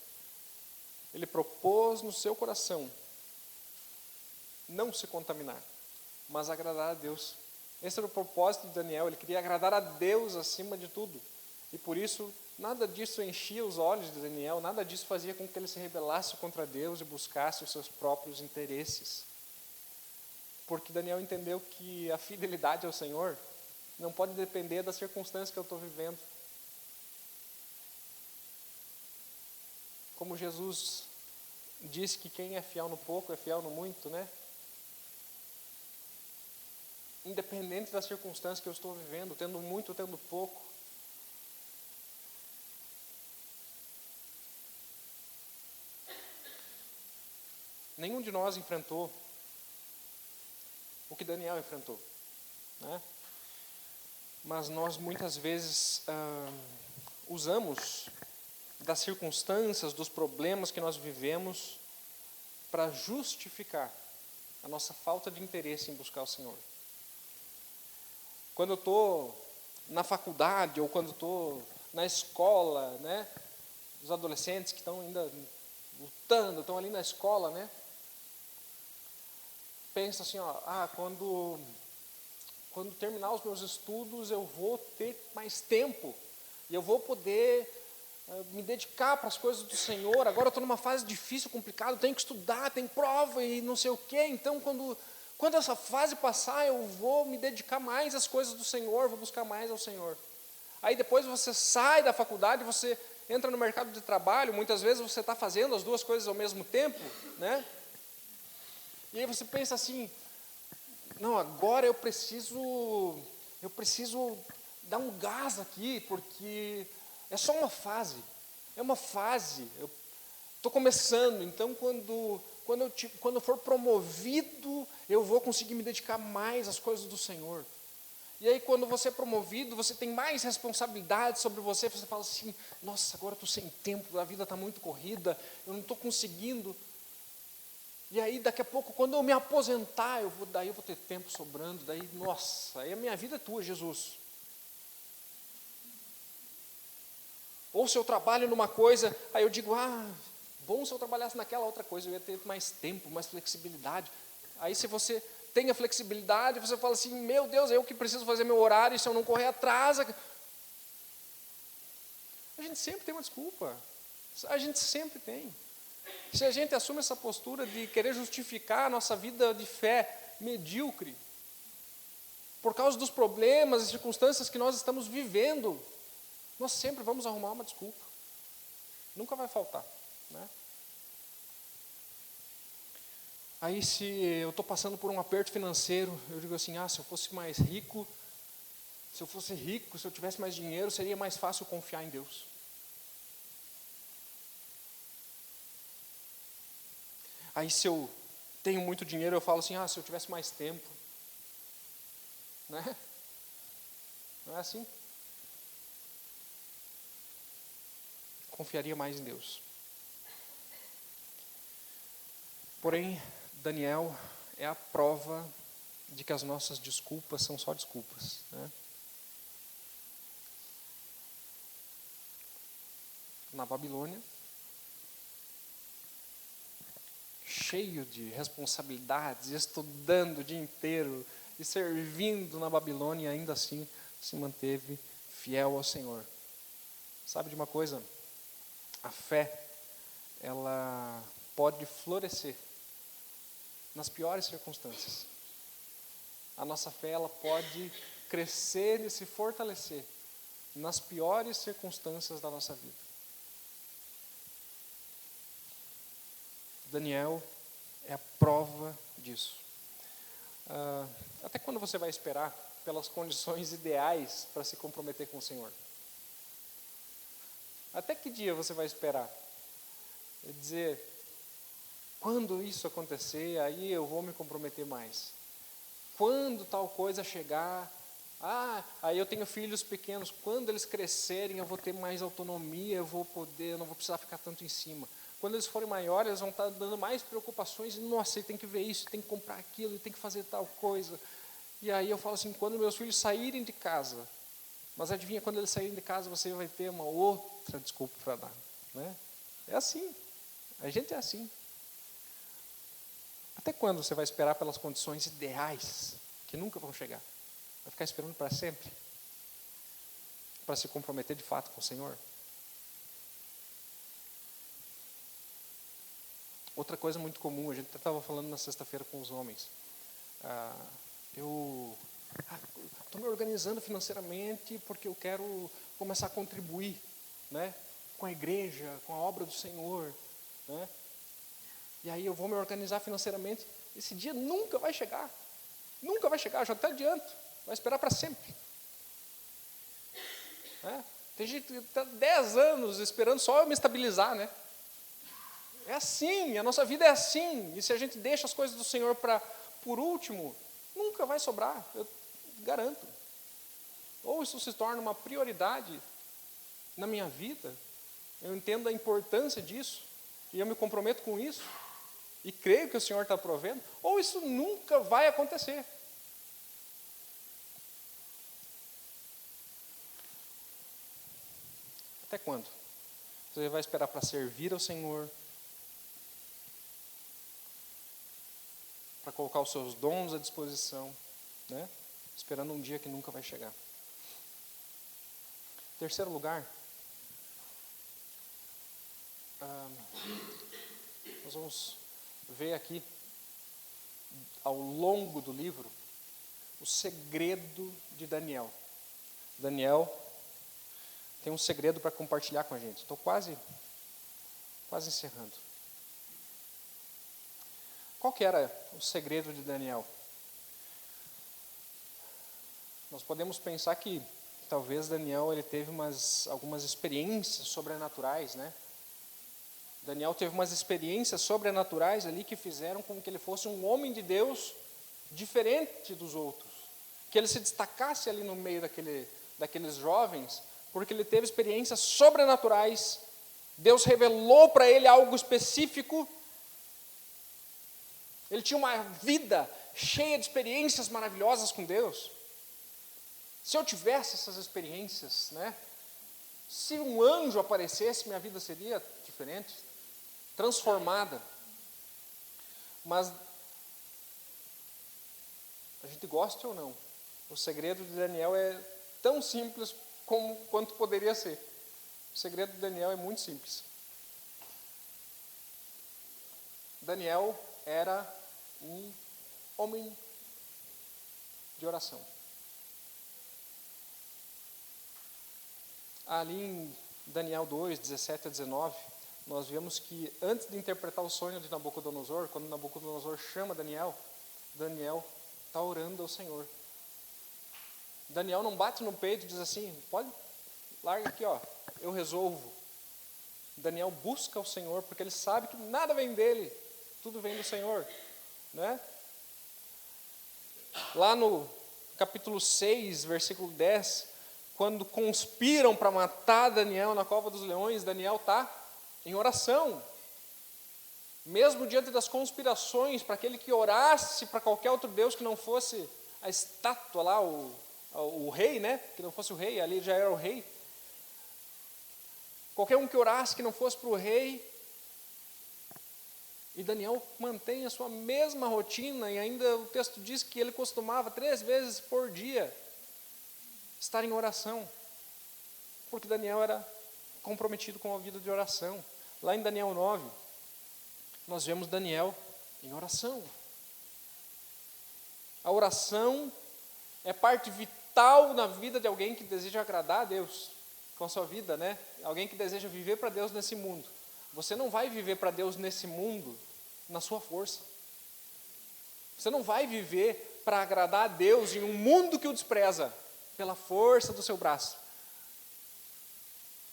Speaker 1: ele propôs no seu coração não se contaminar, mas agradar a Deus. Esse era o propósito de Daniel, ele queria agradar a Deus acima de tudo. E por isso, nada disso enchia os olhos de Daniel, nada disso fazia com que ele se rebelasse contra Deus e buscasse os seus próprios interesses. Porque Daniel entendeu que a fidelidade ao Senhor não pode depender das circunstâncias que eu estou vivendo. Como Jesus disse que quem é fiel no pouco é fiel no muito, né? Independente das circunstâncias que eu estou vivendo, tendo muito, tendo pouco. Nenhum de nós enfrentou o que Daniel enfrentou, né? Mas nós muitas vezes usamos das circunstâncias, dos problemas que nós vivemos para justificar a nossa falta de interesse em buscar o Senhor. Quando eu estou na faculdade ou quando eu estou na escola, né, os adolescentes que estão ainda lutando, estão ali na escola, né, pensa assim, quando terminar os meus estudos eu vou ter mais tempo e eu vou poder me dedicar para as coisas do Senhor. Agora eu estou numa fase difícil, complicada, tenho que estudar, tem prova e não sei o quê. Então quando essa fase passar, eu vou me dedicar mais às coisas do Senhor, vou buscar mais ao Senhor. Aí depois você sai da faculdade, você entra no mercado de trabalho, muitas vezes você está fazendo as duas coisas ao mesmo tempo, né? E aí você pensa assim: não, agora eu preciso dar um gás aqui, porque é só uma fase, eu estou começando, então quando eu for promovido, eu vou conseguir me dedicar mais às coisas do Senhor. E aí quando você é promovido, você tem mais responsabilidade sobre você, você fala assim: nossa, agora eu estou sem tempo, a vida está muito corrida, eu não estou conseguindo. E aí daqui a pouco, quando eu me aposentar, eu vou ter tempo sobrando, nossa, aí a minha vida é tua, Jesus. Ou se eu trabalho numa coisa, aí eu digo: bom se eu trabalhasse naquela outra coisa, eu ia ter mais tempo, mais flexibilidade. Aí se você tem a flexibilidade, você fala assim: meu Deus, eu que preciso fazer meu horário, se eu não correr atrás. A gente sempre tem uma desculpa, a gente sempre tem. Se a gente assume essa postura de querer justificar a nossa vida de fé medíocre, por causa dos problemas e circunstâncias que nós estamos vivendo, nós sempre vamos arrumar uma desculpa. Nunca vai faltar, né? Aí se eu estou passando por um aperto financeiro, eu digo assim: se eu fosse mais rico, se eu tivesse mais dinheiro, seria mais fácil confiar em Deus. Aí se eu tenho muito dinheiro, eu falo assim: se eu tivesse mais tempo, né? Não é assim? Confiaria mais em Deus. Porém, Daniel é a prova de que as nossas desculpas são só desculpas, né? na Babilônia, cheio de responsabilidades, estudando o dia inteiro e servindo na Babilônia, e ainda assim se manteve fiel ao Senhor. Sabe de uma coisa? A fé, ela pode florescer nas piores circunstâncias. A nossa fé, ela pode crescer e se fortalecer nas piores circunstâncias da nossa vida. Daniel é a prova disso. Até quando você vai esperar pelas condições ideais para se comprometer com o Senhor? Até que dia você vai esperar? É dizer, quando isso acontecer, aí eu vou me comprometer mais. Quando tal coisa chegar, aí eu tenho filhos pequenos, quando eles crescerem eu vou ter mais autonomia, eu não vou precisar ficar tanto em cima. Quando eles forem maiores, eles vão estar dando mais preocupações, e nossa, ele tem que ver isso, tem que comprar aquilo, ele tem que fazer tal coisa. E aí eu falo assim, quando meus filhos saírem de casa, mas adivinha, quando eles saírem de casa, você vai ter uma outra desculpa para dar. Né? É assim, a gente é assim. Até quando você vai esperar pelas condições ideais, que nunca vão chegar? Vai ficar esperando para sempre? Para se comprometer de fato com o Senhor? Outra coisa muito comum, a gente até estava falando na sexta-feira com os homens. Eu estou me organizando financeiramente porque eu quero começar a contribuir, né, com a igreja, com a obra do Senhor. Né? E aí eu vou me organizar financeiramente. Esse dia nunca vai chegar. Nunca vai chegar, já até adianto. Vai esperar para sempre. Né? Tem gente que está 10 anos esperando só eu me estabilizar, né? É assim, a nossa vida é assim. E se a gente deixa as coisas do Senhor por último, nunca vai sobrar, eu garanto. Ou isso se torna uma prioridade na minha vida, eu entendo a importância disso, e eu me comprometo com isso, e creio que o Senhor está provendo, ou isso nunca vai acontecer. Até quando? Você vai esperar para servir ao Senhor, para colocar os seus dons à disposição, né? Esperando um dia que nunca vai chegar. Terceiro lugar, nós vamos ver aqui, ao longo do livro, o segredo de Daniel. Daniel tem um segredo para compartilhar com a gente. Estou quase encerrando. Qual que era o segredo de Daniel? Nós podemos pensar que talvez Daniel ele teve algumas experiências sobrenaturais, né? Daniel teve umas experiências sobrenaturais ali que fizeram com que ele fosse um homem de Deus diferente dos outros, que ele se destacasse ali no meio daqueles jovens, porque ele teve experiências sobrenaturais. Deus revelou para ele algo específico. Ele tinha uma vida cheia de experiências maravilhosas com Deus. Se eu tivesse essas experiências, né? Se um anjo aparecesse, minha vida seria diferente, transformada. Mas, a gente goste ou não, o segredo de Daniel é tão simples quanto poderia ser. O segredo de Daniel é muito simples. Daniel era um homem de oração. Ali em Daniel 2, 17 a 19, nós vemos que antes de interpretar o sonho de Nabucodonosor, quando Nabucodonosor chama Daniel, Daniel está orando ao Senhor. Daniel não bate no peito e diz assim, pode, larga aqui, ó, eu resolvo. Daniel busca o Senhor, porque ele sabe que nada vem dele, tudo vem do Senhor. Né? Lá no capítulo 6, versículo 10, quando conspiram para matar Daniel na cova dos leões, Daniel está em oração. Mesmo diante das conspirações, para aquele que orasse para qualquer outro Deus que não fosse a estátua lá, o rei, né? Que não fosse o rei, ali já era o rei. Qualquer um que orasse que não fosse para o rei. E Daniel mantém a sua mesma rotina, e ainda o texto diz que ele costumava 3 vezes por dia estar em oração, porque Daniel era comprometido com a vida de oração. Lá em Daniel 9, nós vemos Daniel em oração. A oração é parte vital na vida de alguém que deseja agradar a Deus com a sua vida, né? Alguém que deseja viver para Deus nesse mundo. Você não vai viver para Deus nesse mundo na sua força. Você não vai viver para agradar a Deus em um mundo que o despreza pela força do seu braço.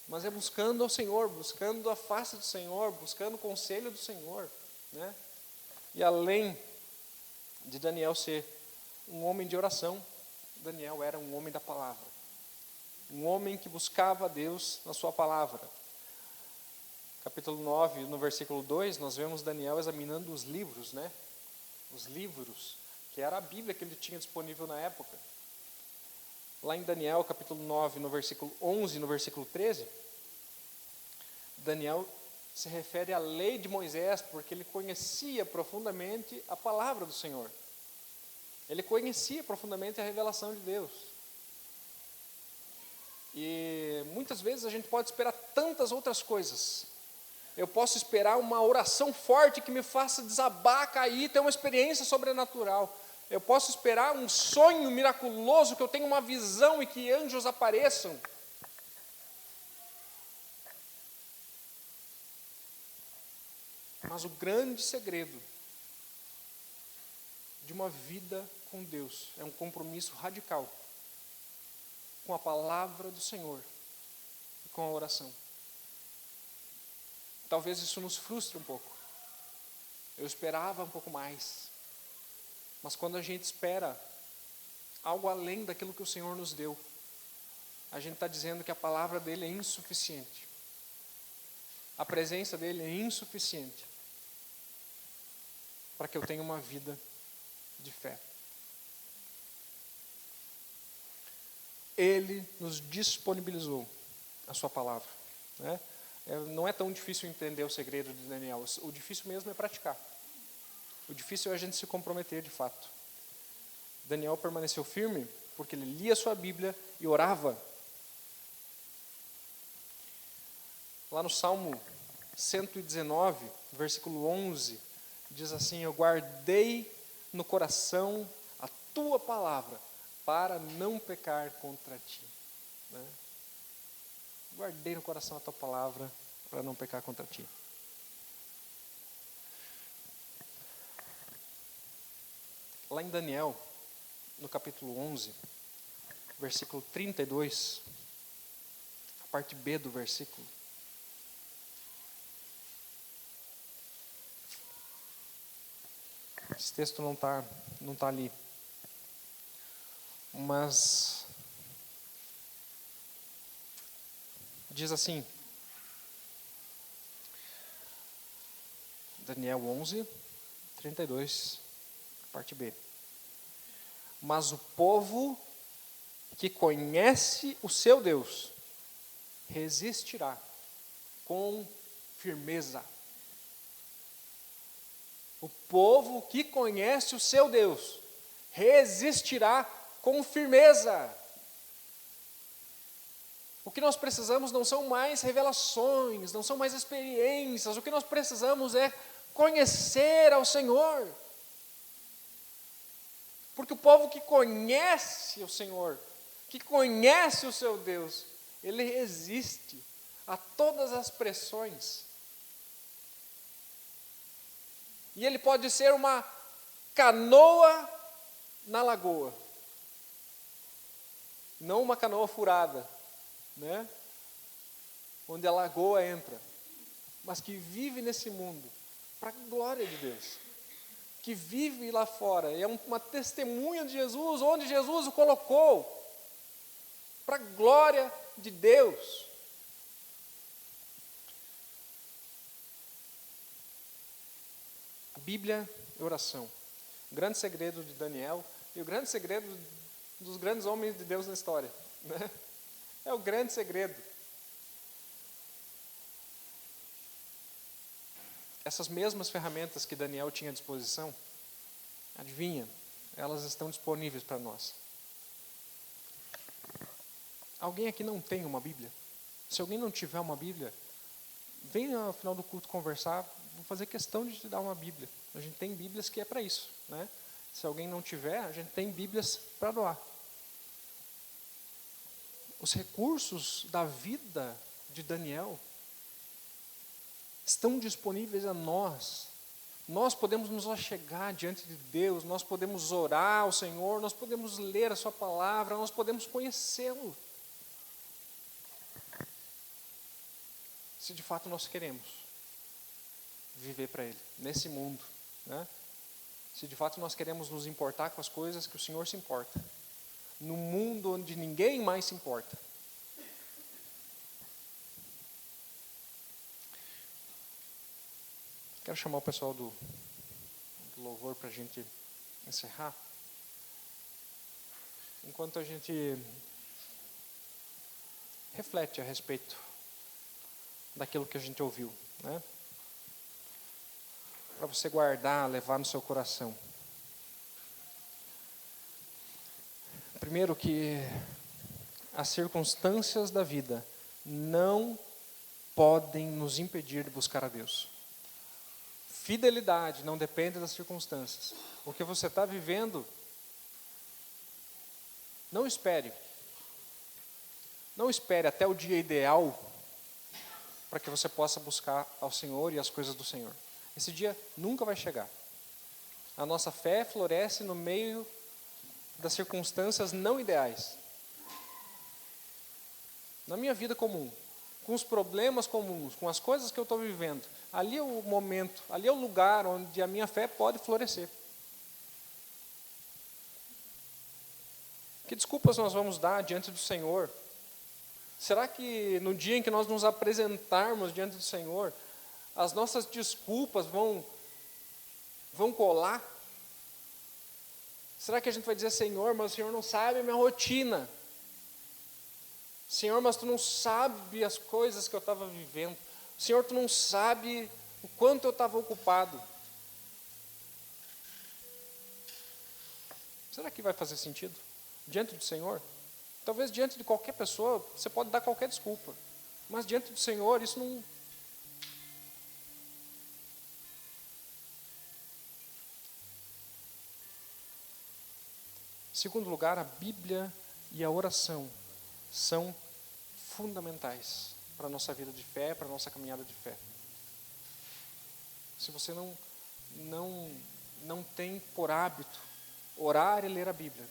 Speaker 1: Mas é buscando ao Senhor, buscando a face do Senhor, buscando o conselho do Senhor, né? E além de Daniel ser um homem de oração, Daniel era um homem da palavra. Um homem que buscava a Deus na sua palavra. Capítulo 9, no versículo 2, nós vemos Daniel examinando os livros, né? Os livros, que era a Bíblia que ele tinha disponível na época. Lá em Daniel, capítulo 9, no versículo 11, no versículo 13, Daniel se refere à lei de Moisés, porque ele conhecia profundamente a palavra do Senhor. Ele conhecia profundamente a revelação de Deus. E muitas vezes a gente pode esperar tantas outras coisas. Eu posso esperar uma oração forte que me faça desabar, cair, ter uma experiência sobrenatural. Eu posso esperar um sonho miraculoso, que eu tenha uma visão e que anjos apareçam. Mas o grande segredo de uma vida com Deus é um compromisso radical com a palavra do Senhor e com a oração. Talvez isso nos frustre um pouco. Eu esperava um pouco mais. Mas quando a gente espera algo além daquilo que o Senhor nos deu, a gente está dizendo que a palavra dele é insuficiente. A presença dele é insuficiente para que eu tenha uma vida de fé. Ele nos disponibilizou a sua palavra, né? Não é tão difícil entender o segredo de Daniel. O difícil mesmo é praticar. O difícil é a gente se comprometer de fato. Daniel permaneceu firme porque ele lia sua Bíblia e orava. Lá no Salmo 119, versículo 11, diz assim: eu guardei no coração a tua palavra para não pecar contra ti. Né? Guardei no coração a tua palavra para não pecar contra ti. Lá em Daniel, no capítulo 11, versículo 32, a parte B do versículo. Esse texto não tá ali. Mas diz assim, Daniel 11, 32, parte B. Mas o povo que conhece o seu Deus resistirá com firmeza. O povo que conhece o seu Deus resistirá com firmeza. O que nós precisamos não são mais revelações, não são mais experiências. O que nós precisamos é conhecer ao Senhor. Porque o povo que conhece o Senhor, que conhece o seu Deus, ele resiste a todas as pressões. E ele pode ser uma canoa na lagoa, não uma canoa furada, né? Onde a lagoa entra, mas que vive nesse mundo para a glória de Deus, que vive lá fora, é uma testemunha de Jesus, onde Jesus o colocou, para a glória de Deus. A Bíblia é oração. O grande segredo de Daniel e o grande segredo dos grandes homens de Deus na história, né? É o grande segredo. essas mesmas ferramentas que Daniel tinha à disposição, adivinha, elas estão disponíveis para nós. Alguém aqui não tem uma Bíblia? Se alguém não tiver uma Bíblia, venha ao final do culto conversar, vou fazer questão de te dar uma Bíblia. A gente tem Bíblias que é para isso, né? Se alguém não tiver, a gente tem Bíblias para doar. Os recursos da vida de Daniel estão disponíveis a nós. Nós podemos nos achegar diante de Deus, nós podemos orar ao Senhor, nós podemos ler a sua palavra, nós podemos conhecê-lo. Se de fato nós queremos viver para Ele, nesse mundo, né? Se de fato nós queremos nos importar com as coisas que o Senhor se importa, num mundo onde ninguém mais se importa. Quero chamar o pessoal do louvor para a gente encerrar. Enquanto a gente reflete a respeito daquilo que a gente ouviu, né? Para você guardar, levar no seu coração. Primeiro que as circunstâncias da vida não podem nos impedir de buscar a Deus. Fidelidade não depende das circunstâncias. O que você está vivendo, não espere. Não espere até o dia ideal para que você possa buscar ao Senhor e as coisas do Senhor. Esse dia nunca vai chegar. A nossa fé floresce no meio das circunstâncias não ideais. Na minha vida comum, com os problemas comuns, com as coisas que eu estou vivendo, ali é o momento, ali é o lugar onde a minha fé pode florescer. Que desculpas nós vamos dar diante do Senhor? Será que no dia em que nós nos apresentarmos diante do Senhor, as nossas desculpas vão colar? Será que a gente vai dizer, Senhor, mas o Senhor não sabe a minha rotina? Senhor, mas Tu não sabe as coisas que eu estava vivendo. Senhor, Tu não sabe o quanto eu estava ocupado. Será que vai fazer sentido? Diante do Senhor? Talvez diante de qualquer pessoa, você pode dar qualquer desculpa. Mas diante do Senhor, isso não... Em segundo lugar, a Bíblia e a oração são fundamentais para a nossa vida de fé, para a nossa caminhada de fé. Se você não tem por hábito orar e ler a Bíblia,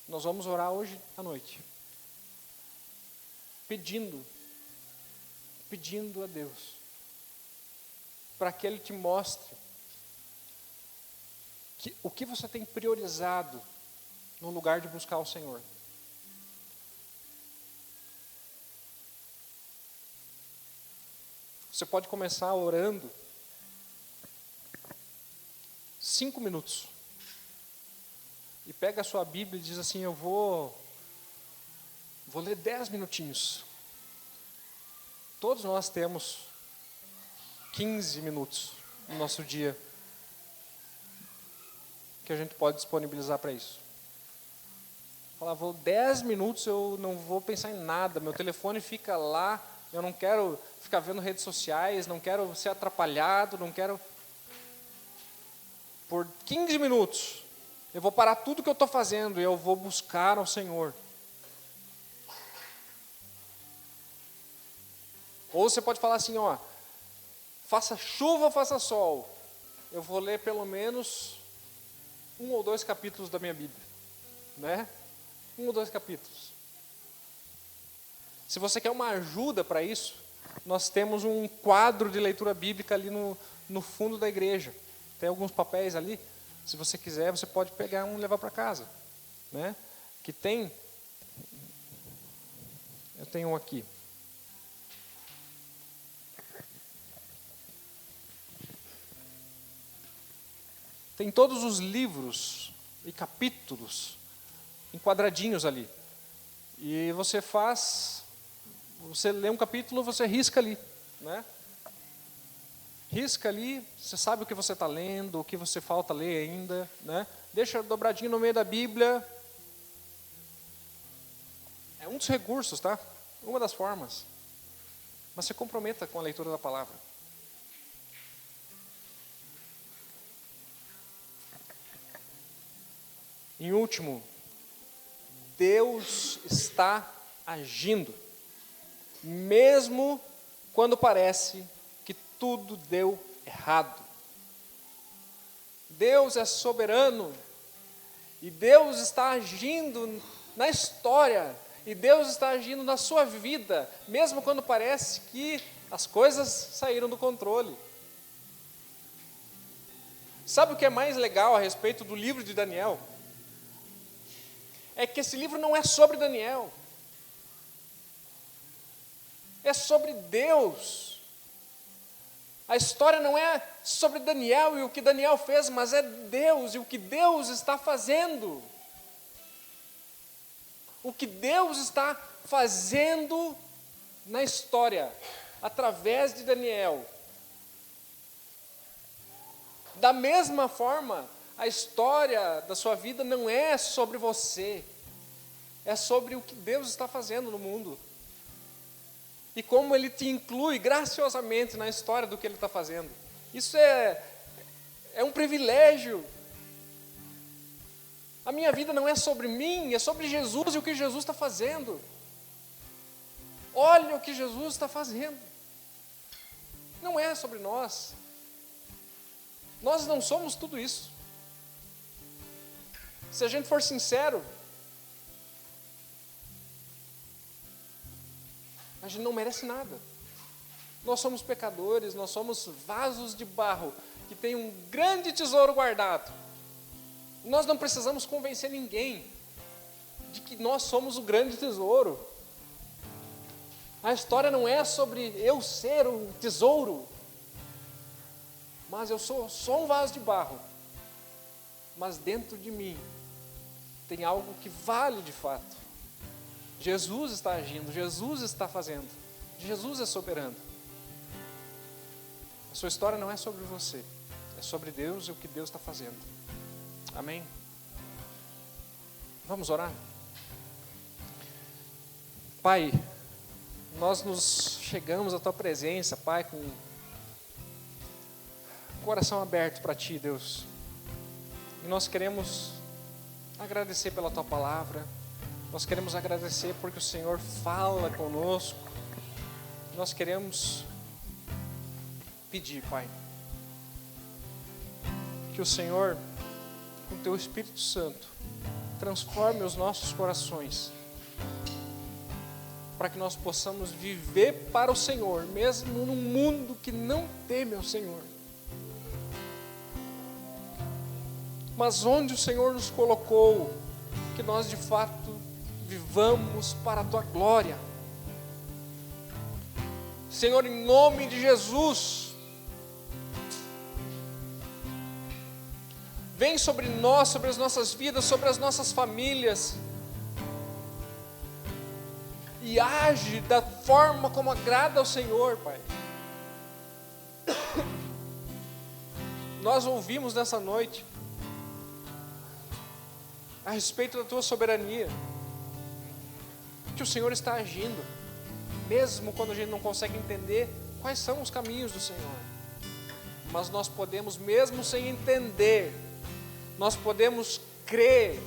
Speaker 1: nós vamos orar hoje à noite, pedindo a Deus, para que Ele te mostre o que você tem priorizado no lugar de buscar o Senhor. Você pode começar orando 5 minutos. E pega a sua Bíblia e diz assim, eu vou ler 10 minutinhos. Todos nós temos 15 minutos no nosso dia que a gente pode disponibilizar para isso. Falar, 10 minutos eu não vou pensar em nada, meu telefone fica lá, eu não quero ficar vendo redes sociais, não quero ser atrapalhado, não quero... Por 15 minutos, eu vou parar tudo que eu estou fazendo e eu vou buscar ao Senhor. Ou você pode falar assim, ó, faça chuva ou faça sol, eu vou ler pelo menos 1 ou 2 capítulos da minha Bíblia, né? 1 ou 2 capítulos. Se você quer uma ajuda para isso, nós temos um quadro de leitura bíblica ali no fundo da igreja. Tem alguns papéis ali. Se você quiser, você pode pegar um e levar para casa, né? Que tem... Eu tenho um aqui. Tem todos os livros e capítulos em quadradinhos ali. E você lê um capítulo, você risca ali, né? Risca ali, você sabe o que você está lendo, o que você falta ler ainda, né? Deixa dobradinho no meio da Bíblia. É um dos recursos, tá? Uma das formas. Mas se comprometa com a leitura da palavra. Em último, Deus está agindo, mesmo quando parece que tudo deu errado. Deus é soberano e Deus está agindo na história e Deus está agindo na sua vida, mesmo quando parece que as coisas saíram do controle. Sabe o que é mais legal a respeito do livro de Daniel? É que esse livro não é sobre Daniel. É sobre Deus. A história não é sobre Daniel e o que Daniel fez, mas é Deus e o que Deus está fazendo. O que Deus está fazendo na história, através de Daniel. Da mesma forma, a história da sua vida não é sobre você, é sobre o que Deus está fazendo no mundo. E como Ele te inclui graciosamente na história do que Ele está fazendo. Isso é um privilégio. A minha vida não é sobre mim, é sobre Jesus e o que Jesus está fazendo. Olha o que Jesus está fazendo. Não é sobre nós. Nós não somos tudo isso. Se a gente for sincero, a gente não merece nada. Nós somos pecadores, nós somos vasos de barro que tem um grande tesouro guardado. Nós não precisamos convencer ninguém de que nós somos o grande tesouro. A história não é sobre eu ser o tesouro, mas eu sou só um vaso de barro. Mas dentro de mim tem algo que vale de fato. Jesus está agindo, Jesus está fazendo, Jesus é soberano. A sua história não é sobre você, é sobre Deus e o que Deus está fazendo. Amém? Vamos orar? Pai, nós nos chegamos à Tua presença, Pai, com o coração aberto para Ti, Deus. E nós queremos agradecer pela Tua palavra. Nós queremos agradecer porque o Senhor fala conosco. Nós queremos pedir, Pai, que o Senhor, com o Teu Espírito Santo, transforme os nossos corações, para que nós possamos viver para o Senhor, mesmo num mundo que não teme ao Senhor. Mas onde o Senhor nos colocou, que nós de fato vivamos para a Tua glória. Senhor, em nome de Jesus, vem sobre nós, sobre as nossas vidas, sobre as nossas famílias, e age da forma como agrada ao Senhor, Pai. Nós ouvimos nessa noite a respeito da Tua soberania, que o Senhor está agindo, mesmo quando a gente não consegue entender quais são os caminhos do Senhor. Mas nós podemos, mesmo sem entender, nós podemos crer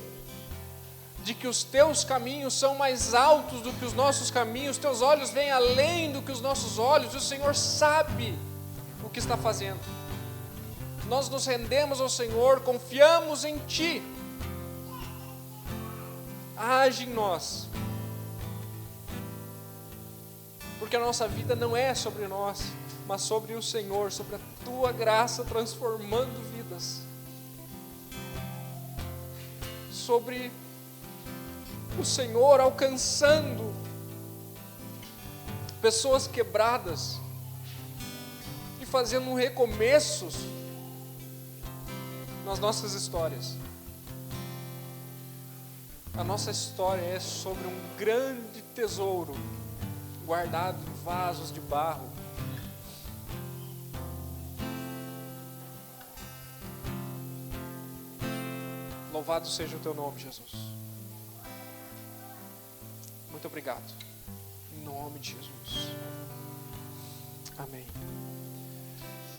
Speaker 1: de que os Teus caminhos são mais altos do que os nossos caminhos, Teus olhos vêm além do que os nossos olhos, e o Senhor sabe o que está fazendo. Nós nos rendemos ao Senhor, confiamos em Ti. Age em nós, porque a nossa vida não é sobre nós, mas sobre o Senhor, sobre a Tua graça transformando vidas, sobre o Senhor alcançando pessoas quebradas e fazendo recomeços nas nossas histórias. A nossa história é sobre um grande tesouro guardado em vasos de barro. Louvado seja o teu nome, Jesus. Muito obrigado. Em nome de Jesus. Amém.